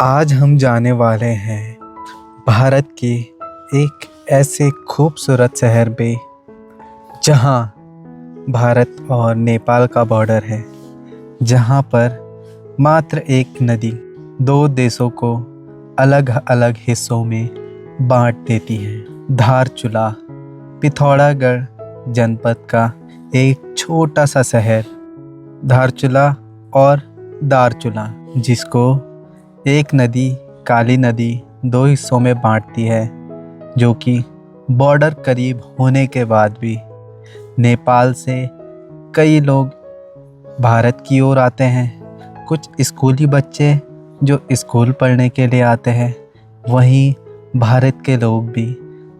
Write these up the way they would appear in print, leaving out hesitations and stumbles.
आज हम जाने वाले हैं भारत के एक ऐसे खूबसूरत शहर पे जहां भारत और नेपाल का बॉर्डर है, जहां पर मात्र एक नदी दो देशों को अलग अलग हिस्सों में बांट देती है। धारचूला पिथौरागढ़ जनपद का एक छोटा सा शहर धारचूला और दारचूला, जिसको एक नदी काली नदी दो हिस्सों में बांटती है, जो कि बॉर्डर करीब होने के बाद भी नेपाल से कई लोग भारत की ओर आते हैं। कुछ स्कूली बच्चे जो स्कूल पढ़ने के लिए आते हैं, वहीं भारत के लोग भी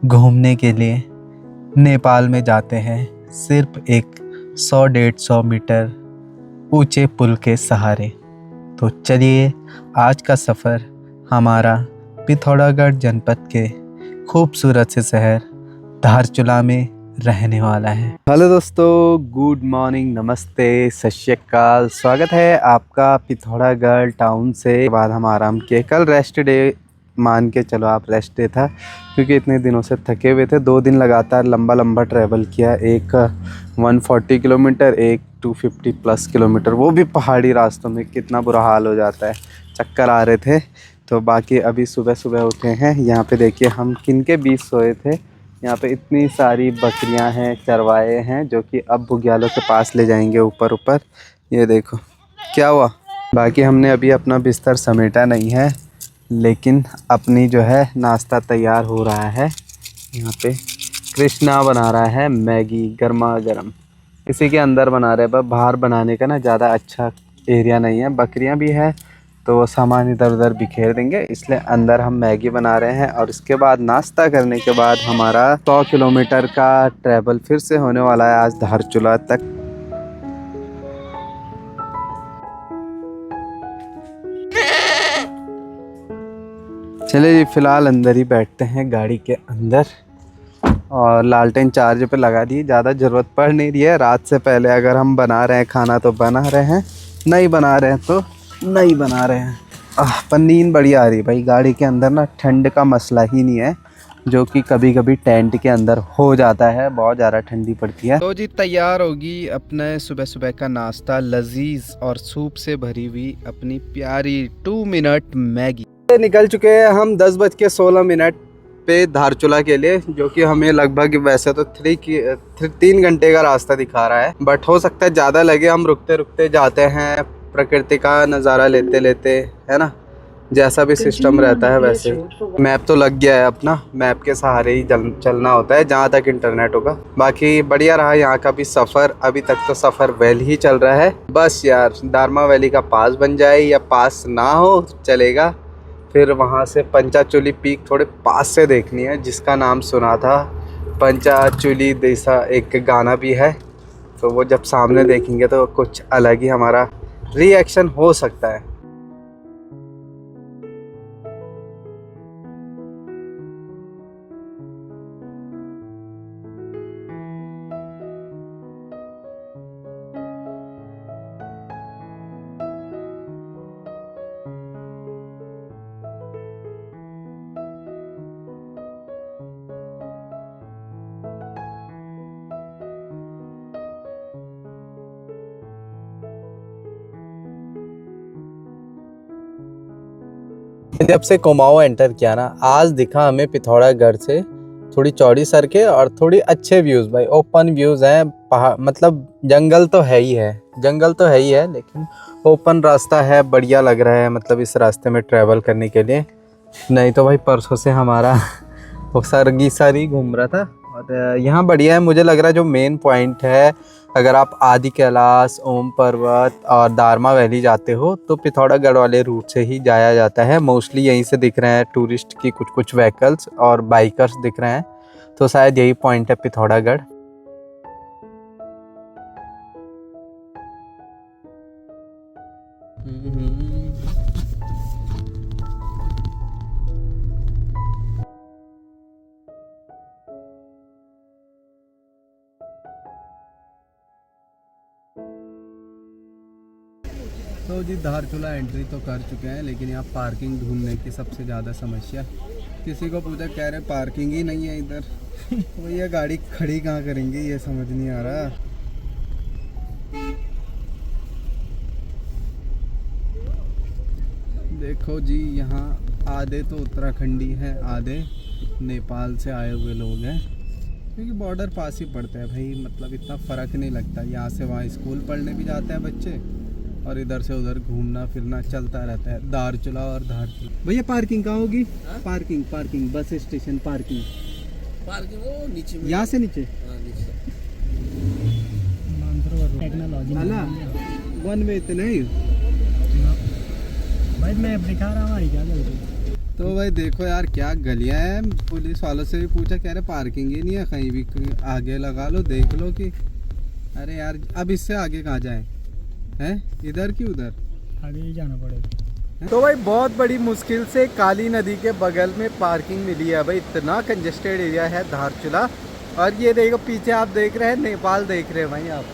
घूमने के लिए नेपाल में जाते हैं, सिर्फ एक 100-150 मीटर ऊंचे पुल के सहारे। तो चलिए, आज का सफ़र हमारा पिथौरागढ़ जनपद के खूबसूरत से शहर धारचूला में रहने वाला है। हेलो दोस्तों, गुड मॉर्निंग, नमस्ते, सत श्री अकाल। स्वागत है आपका पिथौरागढ़ टाउन से। बाद हम आराम किए, कल रेस्ट डे मान के चलो, आप रेस्ट डे था क्योंकि इतने दिनों से थके हुए थे। 2 दिन लगातार लंबा ट्रैवल किया, एक 140 किलोमीटर, एक 250 प्लस किलोमीटर, वो भी पहाड़ी रास्तों में। कितना बुरा हाल हो जाता है, चक्कर आ रहे थे। तो बाकी अभी सुबह सुबह उठे हैं। यहाँ पे देखिए हम किन के बीच सोए थे। यहाँ पे इतनी सारी बकरियाँ हैं, चरवाए हैं, जो कि अब बुग्यालों के पास ले जाएंगे ऊपर ऊपर। ये देखो क्या हुआ। बाकी हमने अभी अपना बिस्तर समेटा नहीं है, लेकिन अपनी जो है नाश्ता तैयार हो रहा है। यहाँ पे कृष्णा बना रहा है मैगी गर्मा गर्म। इसी के अंदर बना रहे हैं, पर बाहर बनाने का ना ज़्यादा अच्छा एरिया नहीं है। बकरियां भी हैं तो वो सामान इधर उधर बिखेर देंगे, इसलिए अंदर हम मैगी बना रहे हैं। और इसके बाद नाश्ता करने के बाद हमारा 100 किलोमीटर का ट्रैवल फिर से होने वाला है आज धारचूला तक। चलिए जी, फिलहाल अंदर ही बैठते हैं गाड़ी के अंदर। और लालटेन चार्ज पे लगा दी, ज़्यादा ज़रूरत पड़ नहीं रही है। रात से पहले अगर हम बना रहे हैं खाना तो बना रहे हैं, नहीं बना रहे हैं तो नहीं बना रहे हैं। पर नींद बढ़िया आ रही है भाई। गाड़ी के अंदर ना ठंड का मसला ही नहीं है, जो कि कभी कभी टेंट के अंदर हो जाता है, बहुत ज़्यादा ठंडी पड़ती है। तो जी, तैयार होगी अपने सुबह सुबह का नाश्ता, लजीज और सूप से भरी हुई अपनी प्यारी 2 मिनट मैगी। निकल चुके हैं हम 10:16 पे धारचूला के लिए, जो कि हमें लगभग वैसे तो 3 घंटे का रास्ता दिखा रहा है, बट हो सकता है ज़्यादा लगे। हम रुकते रुकते जाते हैं, प्रकृति का नज़ारा लेते लेते, है ना। जैसा भी सिस्टम रहता है वैसे ही। मैप तो लग गया है अपना, मैप के सहारे ही चलना होता है जहाँ तक इंटरनेट होगा। बाकी बढ़िया रहा यहाँ का भी सफ़र। अभी तक तो सफ़र वेल ही चल रहा है। बस यार, दारमा वैली का पास बन जाए, या पास ना हो चलेगा। फिर वहाँ से पंचाचूली पीक थोड़े पास से देखनी है, जिसका नाम सुना था पंचाचूली जैसा एक गाना भी है। तो वो जब सामने देखेंगे तो कुछ अलग ही हमारा रिएक्शन हो सकता है। जब से कुमाऊं एंटर किया ना, आज दिखा हमें पिथौरागढ़ से थोड़ी चौड़ी सड़कें और थोड़ी अच्छे व्यूज़ भाई। ओपन व्यूज़ हैं, पहाड़ मतलब जंगल तो है ही है, जंगल तो है ही है, लेकिन ओपन रास्ता है, बढ़िया लग रहा है मतलब इस रास्ते में ट्रैवल करने के लिए। नहीं तो भाई परसों से हमारा वो सरगी सारी घूम रहा था। और यहाँ बढ़िया है, मुझे लग रहा है जो मेन पॉइंट है, अगर आप आदि कैलाश, ओम पर्वत और दारमा वैली जाते हो तो पिथौरागढ़ वाले रूट से ही जाया जाता है। मोस्टली यहीं से दिख रहे हैं टूरिस्ट की कुछ व्हीकल्स और बाइकर्स दिख रहे हैं, तो शायद यही पॉइंट है पिथौरागढ़। तो जी धारचूला एंट्री तो कर चुके हैं, लेकिन यहाँ पार्किंग ढूंढने की सबसे ज़्यादा समस्या। किसी को पूछा, कह रहे पार्किंग ही नहीं है इधर। वो ये गाड़ी खड़ी कहाँ करेंगे, ये समझ नहीं आ रहा। देखो जी, यहाँ आधे तो उत्तराखंडी हैं, आधे नेपाल से आए हुए लोग हैं, क्योंकि बॉर्डर पास ही पड़ता है भाई। मतलब इतना फ़र्क नहीं लगता। यहाँ से वहाँ स्कूल पढ़ने भी जाते हैं बच्चे, और इधर से उधर घूमना फिरना चलता रहता है। धारचूला और धारचूला। भैया पार्किंग कहाँ होगी? पार्किंग बस स्टेशन पार्किंग वो नीचे, यहाँ से नीचे। टेक्नोलॉजी वन वे तो नहीं भाई, मैं दिखा रहा हूँ क्या गलती। तो भाई देखो यार क्या गलियाँ हैं। पुलिस वालों से भी पूछा, कह रहे पार्किंग ही नहीं है, कहीं भी आगे लगा लो, देख लो कि। अरे यार अब इससे आगे कहाँ जाएं? हैं इधर की उधर आगे ही जाना पड़ेगा। तो भाई बहुत बड़ी मुश्किल से काली नदी के बगल में पार्किंग मिली है भाई। इतना कंजेस्टेड एरिया है धारचूला। और ये देखो पीछे आप देख रहे हैं, नेपाल देख रहे हैं भाई आप।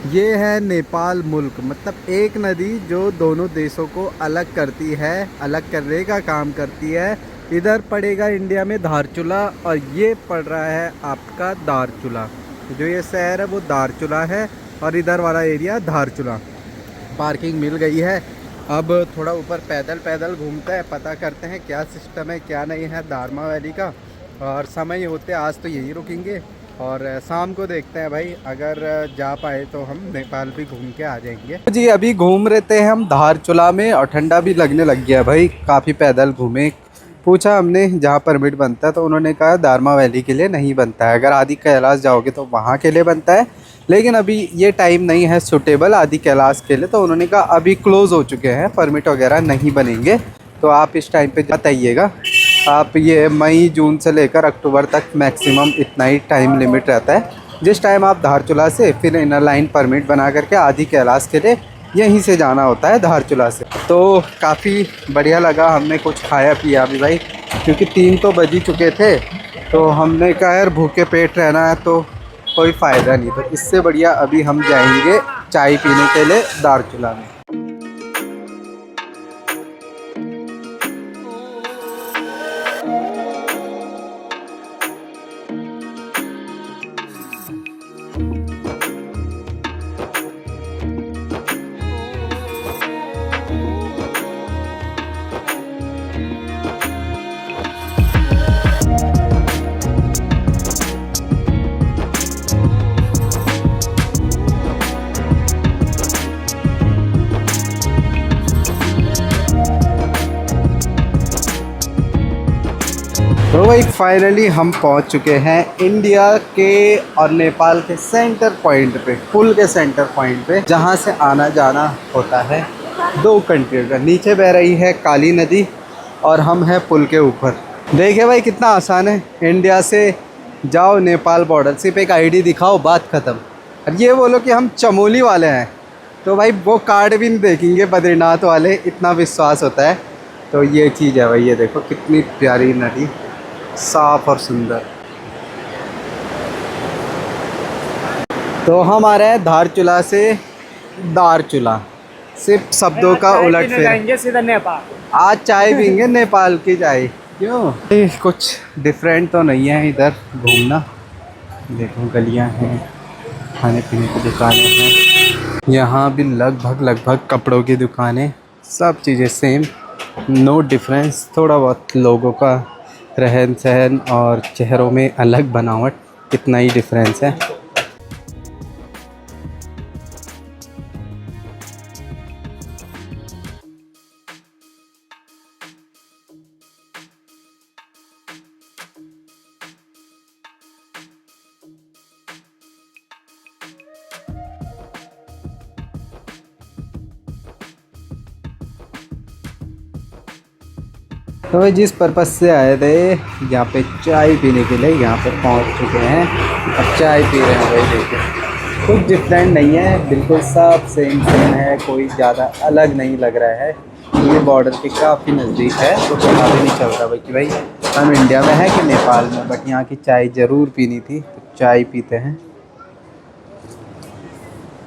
ये है नेपाल मुल्क, मतलब एक नदी जो दोनों देशों को अलग करती है, अलग करने का काम करती है। इधर पड़ेगा इंडिया में धारचूला, और ये पड़ रहा है आपका दारचूला। जो ये शहर है वो दारचूला है, और इधर वाला एरिया धारचूला। पार्किंग मिल गई है। अब थोड़ा ऊपर पैदल घूमते हैं, पता करते हैं क्या सिस्टम है क्या नहीं है दारमा वैली का। और समय होते आज तो यही रुकेंगे, और शाम को देखते हैं भाई, अगर जा पाए तो हम नेपाल भी घूम के आ जाएंगे। जी अभी घूम रहे थे हम धारचूला में, और ठंडा भी लगने लग गया भाई। काफ़ी पैदल घूमे। पूछा हमने जहाँ परमिट बनता है, तो उन्होंने कहा दारमा वैली के लिए नहीं बनता है। अगर आदि कैलाश जाओगे तो वहाँ के लिए बनता है, लेकिन अभी ये टाइम नहीं है सूटेबल आदि कैलाश के लिए। तो उन्होंने कहा अभी क्लोज़ हो चुके हैं, परमिट वगैरह नहीं बनेंगे, तो आप इस टाइम पे बताइएगा। आप ये मई जून से लेकर अक्टूबर तक मैक्सिमम इतना ही टाइम लिमिट रहता है। जिस टाइम आप धारचूला से फिर इनर लाइन परमिट बना करके आदि कैलाश के लिए यहीं से जाना होता है धारचूला से। तो काफ़ी बढ़िया लगा। हमने कुछ खाया पिया भी भाई, क्योंकि 3 तो बज ही चुके थे। तो हमने कहा यार भूखे पेट रहना है तो कोई फ़ायदा नहीं। तो इससे बढ़िया अभी हम जाएंगे चाय पीने के लिए धारचूला में। तो भाई फाइनली हम पहुंच चुके हैं इंडिया के और नेपाल के सेंटर पॉइंट पे, पुल के सेंटर पॉइंट पे, जहां से आना जाना होता है 2 कंट्री का। नीचे बह रही है काली नदी, और हम हैं पुल के ऊपर। देखिए भाई कितना आसान है। इंडिया से जाओ नेपाल बॉर्डर, सिर्फ एक आईडी दिखाओ, बात ख़त्म। और ये बोलो कि हम चमोली वाले हैं, तो भाई वो कार्ड भी नहीं देखेंगे बद्रीनाथ वाले, इतना विश्वास होता है। तो ये चीज़ है भाई। ये देखो कितनी प्यारी नदी, साफ और सुंदर। तो हम आ रहे हैं धारचूला से दारचूला, सिर्फ शब्दों का उलट फेर। सीधा नेपाल। आज चाय पीएंगे नेपाल की चाय। क्यों कुछ डिफरेंट तो नहीं है इधर घूमना। देखो गलियां हैं, खाने पीने की दुकानें हैं। यहाँ भी लगभग कपड़ों की दुकानें, सब चीज़ें सेम, नो डिफरेंस। थोड़ा बहुत लोगों का रहन सहन और चेहरों में अलग बनावट, कितना ही डिफरेंस है। तो भाई जिस पर्पज़ से आए थे यहाँ पे चाय पीने के लिए, यहाँ पे पहुँच चुके हैं। अब चाय पी रहे हैं भाई। देखिए कुछ डिफरेंट नहीं है, बिल्कुल सब सेम है, कोई ज़्यादा अलग नहीं लग रहा है। ये बॉर्डर के काफ़ी नज़दीक है, तो पता भी नहीं चलता भाई कि भाई हम इंडिया में हैं कि नेपाल में। बट यहाँ की चाय ज़रूर पीनी थी, तो चाय पीते हैं।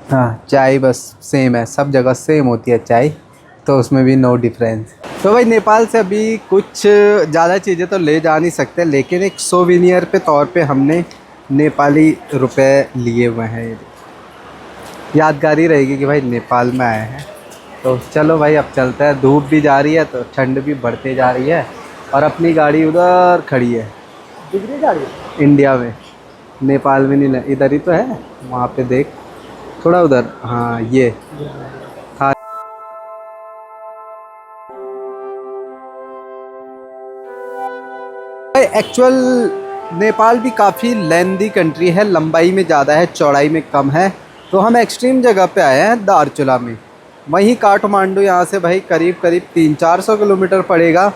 हाँ, चाय बस सेम है, सब जगह सेम होती है चाय, तो उसमें भी नो डिफरेंस। तो भाई नेपाल से अभी कुछ ज़्यादा चीज़ें तो ले जा नहीं सकते, लेकिन एक सोविनियर पे तौर पे हमने नेपाली रुपए लिए हुए हैं। यादगारी रहेगी कि भाई नेपाल में आए हैं। तो चलो भाई अब चलते हैं, धूप भी जा रही है तो ठंड भी बढ़ते जा रही है, और अपनी गाड़ी उधर खड़ी है, डिग्री गाड़ी है। इंडिया में, नेपाल में नहीं, इधर ही तो है, वहाँ पे देख थोड़ा उधर, हाँ ये था। एक्चुअल नेपाल भी काफ़ी लेंदी कंट्री है, लंबाई में ज़्यादा है, चौड़ाई में कम है। तो हम एक्सट्रीम जगह पे आए हैं, दारचूला में। वहीं काठमांडू यहाँ से भाई करीब करीब 300-400 किलोमीटर पड़ेगा,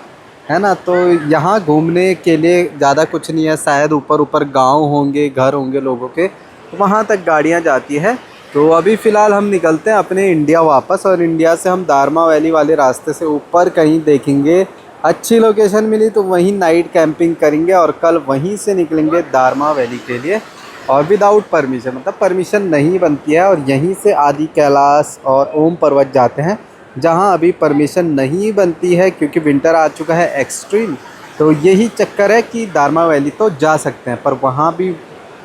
है ना। तो यहाँ घूमने के लिए ज़्यादा कुछ नहीं है, शायद ऊपर ऊपर गांव होंगे, घर होंगे लोगों के, तो वहाँ तक गाड़ियाँ जाती है। तो अभी फ़िलहाल हम निकलते हैं अपने इंडिया वापस, और इंडिया से हम दारमा वैली वाले रास्ते से ऊपर कहीं देखेंगे, अच्छी लोकेशन मिली तो वहीं नाइट कैंपिंग करेंगे, और कल वहीं से निकलेंगे दारमा वैली के लिए, और विदाउट परमिशन, मतलब परमिशन नहीं बनती है, और यहीं से आदि कैलाश और ओम पर्वत जाते हैं, जहां अभी परमिशन नहीं बनती है क्योंकि विंटर आ चुका है एक्सट्रीम। तो यही चक्कर है कि दारमा वैली तो जा सकते हैं, पर वहाँ भी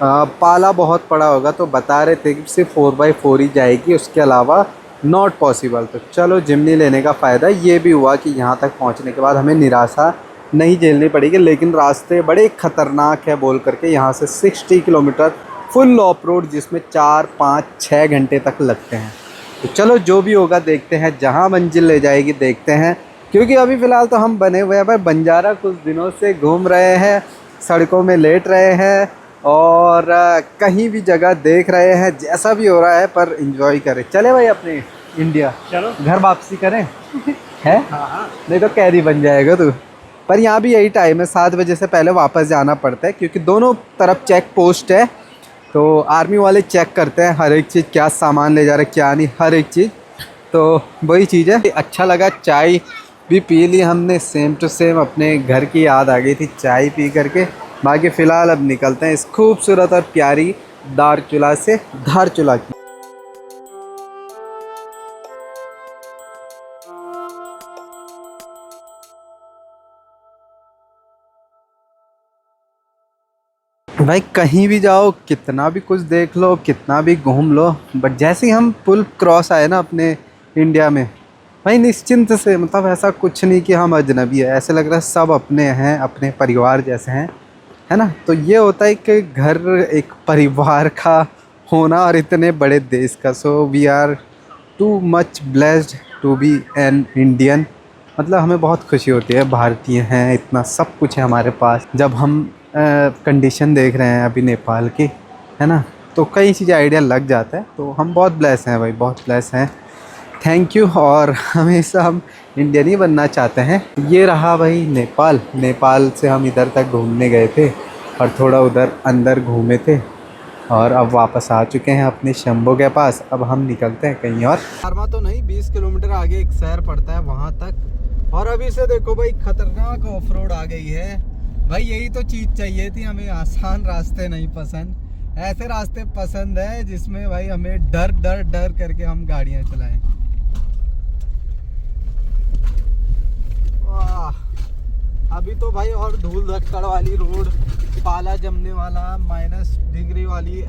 पाला बहुत पड़ा होगा, तो बता रहे थे कि सिर्फ 4x4 ही जाएगी, उसके अलावा नॉट पॉसिबल। तो चलो जिम्नी लेने का फ़ायदा ये भी हुआ कि यहाँ तक पहुँचने के बाद हमें निराशा नहीं झेलनी पड़ेगी, लेकिन रास्ते बड़े ख़तरनाक है बोल करके यहाँ से 60 किलोमीटर फुल ऑफ रोड, जिसमें 4-5-6 घंटे तक लगते हैं। तो चलो जो भी होगा देखते हैं, जहाँ मंजिल ले जाएगी देखते हैं, क्योंकि अभी फ़िलहाल तो हम बने हुए हैं भाई बंजारा, कुछ दिनों से घूम रहे हैं, सड़कों में लेट रहे हैं, और कहीं भी जगह देख रहे हैं, जैसा भी हो रहा है, पर एंजॉय करें। चले भाई अपने इंडिया, चलो घर वापसी करें है। हाँ हाँ। नहीं तो कैरी बन जाएगा तू। पर यहाँ भी यही टाइम है, 7 बजे से पहले वापस जाना पड़ता है, क्योंकि दोनों तरफ चेक पोस्ट है। तो आर्मी वाले चेक करते हैं हर एक चीज़, क्या सामान ले जा रहे क्या नहीं, हर एक चीज़। तो वही चीज़ है। अच्छा लगा, चाय भी पी ली हमने, सेम टू सेम अपने घर की याद आ गई थी चाय पी करके। बाकी फ़िलहाल अब निकलते हैं इस खूबसूरत और प्यारी दारचूला से धारचूला की। भाई कहीं भी जाओ, कितना भी कुछ देख लो, कितना भी घूम लो, बट जैसे ही हम पुल क्रॉस आए ना अपने इंडिया में, भाई निश्चिंत से, मतलब ऐसा कुछ नहीं कि हम अजनबी है, ऐसे लग रहा है सब अपने हैं, अपने परिवार जैसे हैं, है ना। तो ये होता है कि घर एक परिवार का होना, और इतने बड़े देश का। So we are too much blessed to be an Indian. मतलब हमें बहुत खुशी होती है, भारतीय हैं, इतना सब कुछ है हमारे पास। जब हम कंडीशन देख रहे हैं अभी नेपाल की, है ना, तो कई चीज़ें आइडिया लग जाता है। तो हम बहुत ब्लेस हैं भाई, बहुत ब्लेस हैं, थैंक यू। और हमेशा हम इंडियन ही बनना चाहते हैं। ये रहा भाई नेपाल। नेपाल से हम इधर तक घूमने गए थे, और थोड़ा उधर अंदर घूमे थे, और अब वापस आ चुके हैं अपने शंभू के पास। अब हम निकलते हैं कहीं और। दारमा तो नहीं, 20 किलोमीटर आगे एक शहर पड़ता है, वहाँ तक। और अभी से देखो भाई खतरनाक ऑफ रोड आ गई है। भाई यही तो चीज़ चाहिए थी हमें, आसान रास्ते नहीं पसंद, ऐसे रास्ते पसंद है जिसमें भाई हमें डर डर डर करके हम गाड़ियाँ चलाएं। वाह, अभी तो भाई और धूल धक्कड़ वाली रोड, पाला जमने वाला, -डिग्री वाली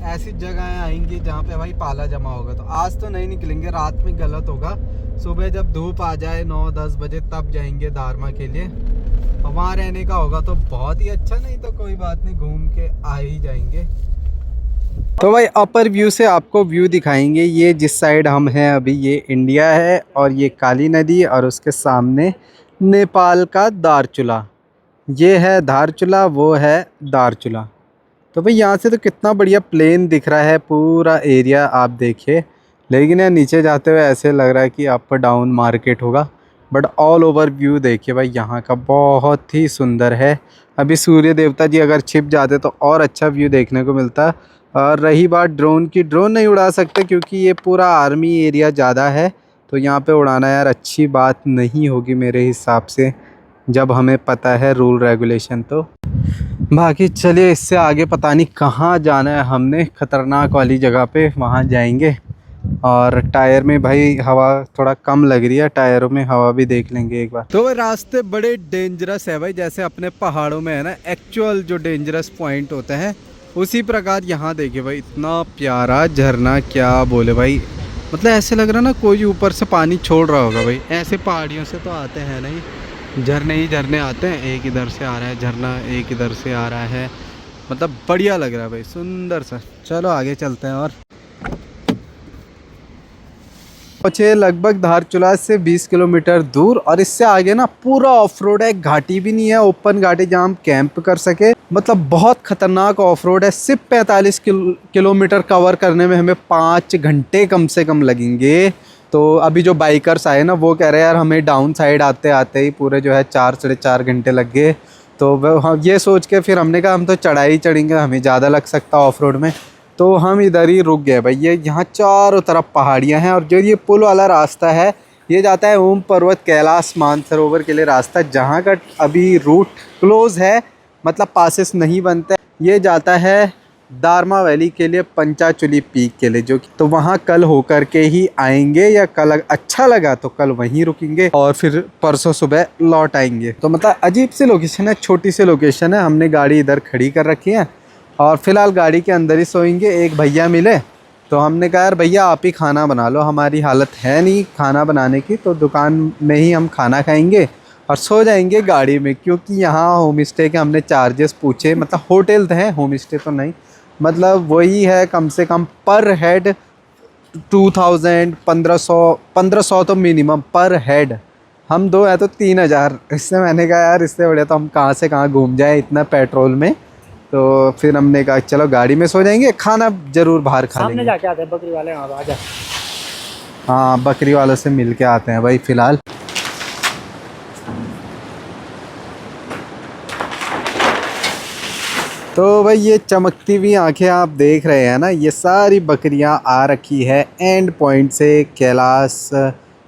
ऐसी जगहें आएंगी जहाँ पे भाई पाला जमा होगा। तो आज तो नहीं निकलेंगे, रात में गलत होगा। सुबह जब धूप आ जाए 9-10 बजे तब जाएंगे दारमा के लिए, और वहाँ रहने का होगा तो बहुत ही अच्छा, नहीं तो कोई बात नहीं, घूम के आ ही जाएंगे। तो भाई अपर व्यू से आपको व्यू दिखाएंगे। ये जिस साइड हम हैं अभी, ये इंडिया है, और ये काली नदी, और उसके सामने नेपाल का दारचूला। ये है धारचूला, वो है दारचूला। तो भाई यहाँ से तो कितना बढ़िया प्लेन दिख रहा है, पूरा एरिया आप देखिए। लेकिन यार नीचे जाते हुए ऐसे लग रहा है कि अप डाउन मार्केट होगा, बट ऑल ओवर व्यू देखिए भाई यहाँ का, बहुत ही सुंदर है। अभी सूर्य देवता जी अगर छिप जाते तो और अच्छा व्यू देखने को मिलता। और रही बात ड्रोन की, ड्रोन नहीं उड़ा सकते क्योंकि ये पूरा आर्मी एरिया ज़्यादा है, तो यहाँ पे उड़ाना यार अच्छी बात नहीं होगी मेरे हिसाब से, जब हमें पता है रूल रेगुलेशन। तो बाकी चलिए इससे आगे पता नहीं कहाँ जाना है, हमने खतरनाक वाली जगह पे वहाँ जाएंगे। और टायर में भाई हवा थोड़ा कम लग रही है, टायरों में हवा भी देख लेंगे एक बार। तो भाई रास्ते बड़े डेंजरस है भाई, जैसे अपने पहाड़ों में है ना एक्चुअल जो डेंजरस पॉइंट होते हैं, उसी प्रकार यहाँ देखिए भाई इतना प्यारा झरना, क्या बोले भाई, मतलब ऐसे लग रहा ना कोई ऊपर से पानी छोड़ रहा होगा भाई। ऐसे पहाड़ियों से तो आते हैं नहीं, झरने ही झरने आते हैं, एक इधर से आ रहा है झरना, एक इधर से आ रहा है, मतलब बढ़िया लग रहा है भाई, सुंदर सा। चलो आगे चलते हैं। और पहुँचे लगभग धारचूला से 20 किलोमीटर दूर, और इससे आगे ना पूरा ऑफ रोड है, घाटी भी नहीं है, ओपन घाटी जहाँ हम कैंप कर सके, मतलब बहुत खतरनाक ऑफ रोड है। सिर्फ 45 किलोमीटर कवर करने में हमें 5 घंटे कम से कम लगेंगे। तो अभी जो बाइकर्स आए ना वो कह रहे हैं यार हमें डाउन साइड आते आते ही पूरे जो है 4 साढ़े 4 घंटे लग गए। तो हम ये सोच के फिर हमने कहा हम तो चढ़ाई चढ़ेंगे, हमें ज़्यादा लग सकता ऑफ रोड में, तो हम इधर ही रुक गए भाई। ये यहाँ चारों तरफ पहाड़ियाँ हैं, और जो ये पुल वाला रास्ता है ये जाता है ओम पर्वत कैलाश मानसरोवर के लिए रास्ता, जहाँ का अभी रूट क्लोज़ है, मतलब पासेस नहीं बनते। ये जाता है दारमा वैली के लिए, पंचाचूली पीक के लिए, जो तो वहाँ कल होकर के ही आएंगे, या कल अच्छा लगा तो कल वहीं रुकेंगे और फिर परसों सुबह लौट आएंगे। तो मतलब अजीब सी लोकेशन है, छोटी सी लोकेशन है, हमने गाड़ी इधर खड़ी कर रखी है और फिलहाल गाड़ी के अंदर ही सोएंगे। एक भैया मिले तो हमने कहा यार भैया आप ही खाना बना लो, हमारी हालत है नहीं खाना बनाने की, तो दुकान में ही हम खाना खाएंगे और सो जाएंगे गाड़ी में। क्योंकि यहाँ होम स्टे के हमने चार्जेस पूछे, मतलब होटल हैं, होम स्टे तो नहीं, मतलब वही है कम से कम पर हेड 2000 1500 तो मिनिमम पर हेड। हम दो हैं तो 3000। इससे मैंने कहा यार इससे बढ़िया तो हम कहाँ से कहाँ घूम जाए इतना पेट्रोल में। तो फिर हमने कहा चलो गाड़ी में सो जाएंगे, खाना ज़रूर बाहर खा लेंगे। सामने जाके आते हैं बकरी वाले, वहाँ आ जा। हाँ बकरी वालों से मिल के आते हैं भाई फ़िलहाल। तो भाई ये चमकती हुई आंखें आप देख रहे हैं ना, ये सारी बकरियां आ रखी है एंड पॉइंट से, कैलाश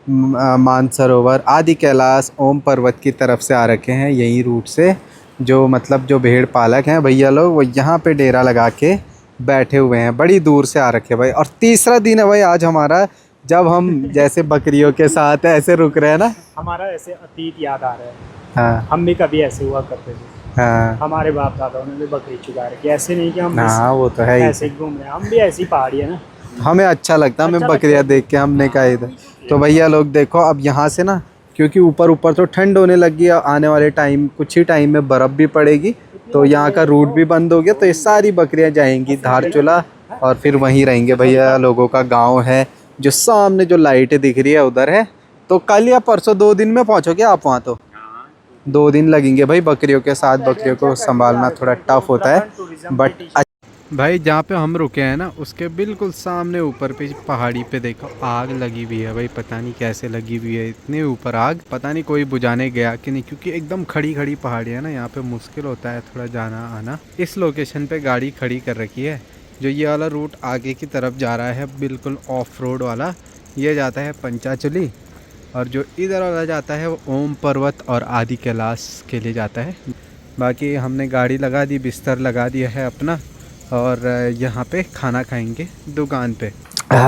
मानसरोवर आदि कैलाश ओम पर्वत की तरफ से आ रखे हैं यही रूट से। जो मतलब जो भेड़ पालक हैं भैया लोग वो यहाँ पे डेरा लगा के बैठे हुए हैं, बड़ी दूर से आ रखे हैं भाई। और तीसरा दिन है भाई आज हमारा, जब हम जैसे बकरियों के साथ ऐसे रुक रहे हैं ना, हमारा ऐसे अतीत याद आ रहा है। हाँ हम भी कभी ऐसे हुआ करते थे, हाँ हमारे बाप दादाओं ने भी बकरी चुका रखी, ऐसे नहीं कि हम हाँ, वो तो है ही। ऐसे घूम रहे हैं, हम भी ऐसी पहाड़ी है ना, हमें अच्छा लगता है, हमें अच्छा बकरियां लगता है। देख के हमने कहा इधर। तो भैया लोग देखो अब यहाँ से ना, क्योंकि ऊपर ऊपर तो ठंड होने लगी है, आने वाले टाइम कुछ ही टाइम में बर्फ़ भी पड़ेगी, तो यहाँ का रूट भी बंद हो गया। तो ये सारी बकरियां जाएंगी धारचूला और फिर वहीं रहेंगे। भैया लोगों का गांव है जो सामने जो लाइटें दिख रही है उधर है। तो कल या परसों 2 दिन में पहुँचोगे आप वहाँ? तो 2 दिन लगेंगे भाई, बकरियों के साथ बकरियों को संभालना थोड़ा टफ होता है। बट भाई जहाँ पे हम रुके हैं ना उसके बिल्कुल सामने ऊपर पे पहाड़ी पे देखो आग लगी हुई है भाई, पता नहीं कैसे लगी हुई है इतने ऊपर आग, पता नहीं कोई बुझाने गया कि नहीं, क्योंकि एकदम खड़ी खड़ी पहाड़ी है ना, यहाँ पे मुश्किल होता है थोड़ा जाना आना। इस लोकेशन पे गाड़ी खड़ी कर रखी है। जो ये वाला रूट आगे की तरफ जा रहा है बिल्कुल ऑफ रोड वाला, ये जाता है पंचाचूली, और जो इधर वाला जाता है वो ओम पर्वत और आदि कैलाश के लिए जाता है। बाकी हमने गाड़ी लगा दी, बिस्तर लगा दिया है अपना, और यहाँ पे खाना खाएंगे दुकान पे।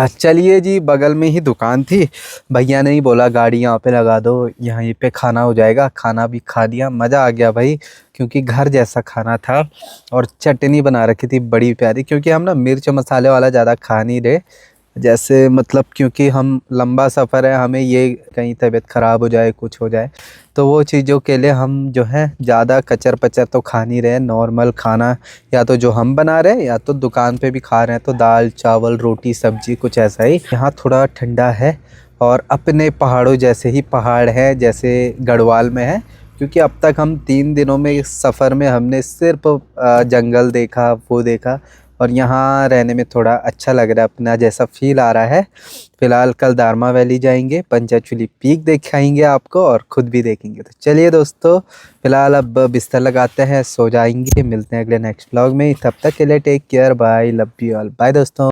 चलिए जी, बगल में ही दुकान थी, भैया ने ही बोला गाड़ी यहाँ पे लगा दो, यहीं पे खाना हो जाएगा। खाना भी खा लिया, मज़ा आ गया भाई, क्योंकि घर जैसा खाना था। और चटनी बना रखी थी बड़ी प्यारी, क्योंकि हम ना मिर्च मसाले वाला ज़्यादा खा नहीं रहे, जैसे मतलब क्योंकि हम लंबा सफ़र है, हमें ये कहीं तबीयत ख़राब हो जाए कुछ हो जाए, तो वो चीज़ों के लिए हम जो है ज़्यादा कचर पचर तो खा नहीं रहे। नॉर्मल खाना या तो जो हम बना रहे हैं या तो दुकान पे भी खा रहे हैं, तो दाल चावल रोटी सब्जी कुछ ऐसा ही। यहाँ थोड़ा ठंडा है और अपने पहाड़ों जैसे ही पहाड़ है जैसे गढ़वाल में है, क्योंकि अब तक हम 3 दिनों में इस सफ़र में हमने सिर्फ जंगल देखा, वो देखा, और यहाँ रहने में थोड़ा अच्छा लग रहा है, अपना जैसा फील आ रहा है। फ़िलहाल कल दारमा वैली जाएंगे, पंचाचूली पीक दिखाएंगे आपको और ख़ुद भी देखेंगे। तो चलिए दोस्तों, फ़िलहाल अब बिस्तर लगाते हैं, सो जाएंगे। मिलते हैं अगले नेक्स्ट व्लॉग में, तब तक के लिए take care, bye, love you all, bye दोस्तों।